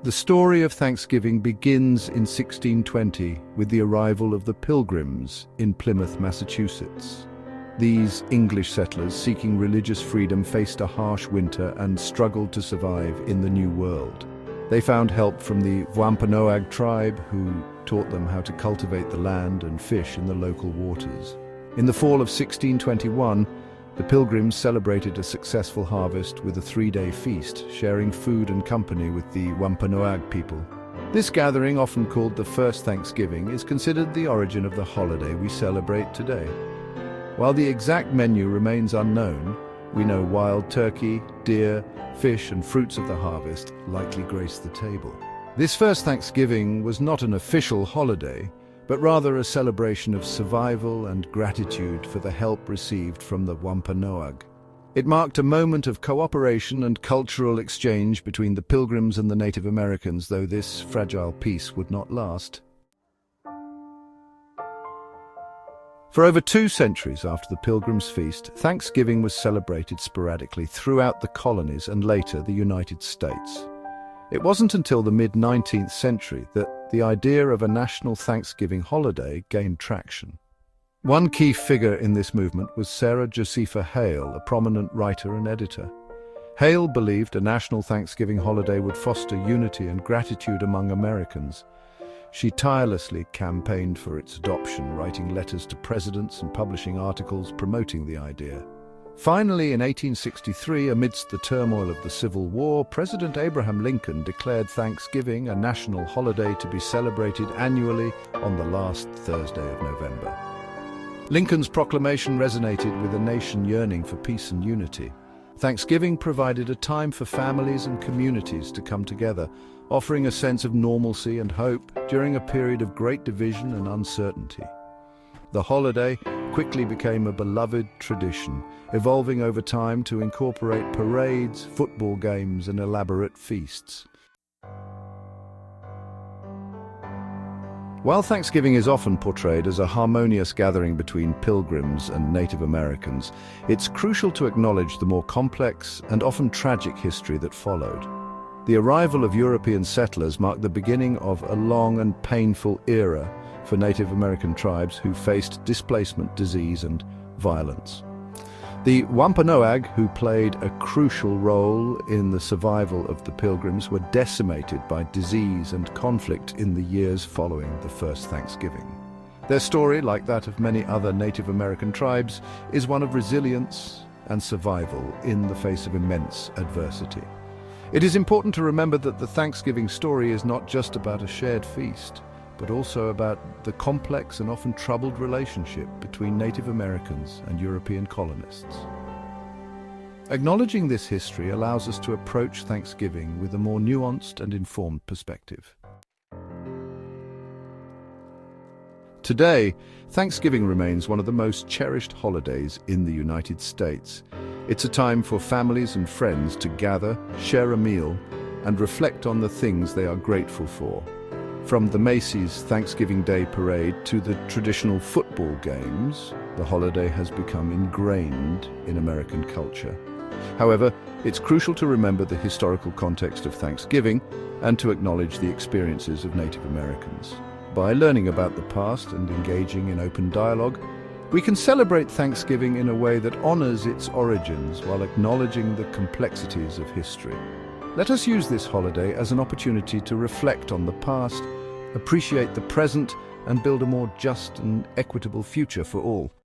The story of Thanksgiving begins in 1620 with the arrival of the Pilgrims in Plymouth, Massachusetts. These English settlers seeking religious freedom faced a harsh winter and struggled to survive in the New World. They found help from the Wampanoag tribe, who taught them how to cultivate the land and fish in the local waters. In the fall of 1621, the Pilgrims celebrated a successful harvest with a three-day feast, sharing food and company with the Wampanoag people. This gathering, often called the First Thanksgiving, is considered the origin of the holiday we celebrate today. While the exact menu remains unknown, we know wild turkey, deer, fish and fruits of the harvest likely grace the table. This First Thanksgiving was not an official holiday, but rather a celebration of survival and gratitude for the help received from the Wampanoag. It marked a moment of cooperation and cultural exchange between the Pilgrims and the Native Americans, though this fragile peace would not last. For over 2 centuries after the Pilgrims' Feast, Thanksgiving was celebrated sporadically throughout the colonies and later the United States. It wasn't until the mid-19th century that the idea of a national Thanksgiving holiday gained traction. One key figure in this movement was Sarah Josepha Hale, a prominent writer and editor. Hale believed a national Thanksgiving holiday would foster unity and gratitude among Americans. She tirelessly campaigned for its adoption, writing letters to presidents and publishing articles promoting the idea. Finally, in 1863, amidst the turmoil of the Civil War, President Abraham Lincoln declared Thanksgiving a national holiday to be celebrated annually on the last Thursday of November. Lincoln's proclamation resonated with a nation yearning for peace and unity. Thanksgiving provided a time for families and communities to come together, offering a sense of normalcy and hope during a period of great division and uncertainty. The holiday quickly became a beloved tradition, evolving over time to incorporate parades, football games, and elaborate feasts. While Thanksgiving is often portrayed as a harmonious gathering between Pilgrims and Native Americans, it's crucial to acknowledge the more complex and often tragic history that followed. The arrival of European settlers marked the beginning of a long and painful era for Native American tribes who faced displacement, disease, and violence. The Wampanoag, who played a crucial role in the survival of the Pilgrims, were decimated by disease and conflict in the years following the First Thanksgiving. Their story, like that of many other Native American tribes, is one of resilience and survival in the face of immense adversity. It is important to remember that the Thanksgiving story is not just about a shared feast, but also about the complex and often troubled relationship between Native Americans and European colonists. Acknowledging this history allows us to approach Thanksgiving with a more nuanced and informed perspective. Today, Thanksgiving remains one of the most cherished holidays in the United States. It's a time for families and friends to gather, share a meal, and reflect on the things they are grateful for. From the Macy's Thanksgiving Day Parade to the traditional football games, the holiday has become ingrained in American culture. However, it's crucial to remember the historical context of Thanksgiving and to acknowledge the experiences of Native Americans. By learning about the past and engaging in open dialogue, we can celebrate Thanksgiving in a way that honors its origins while acknowledging the complexities of history. Let us use this holiday as an opportunity to reflect on the past, appreciate the present, and build a more just and equitable future for all.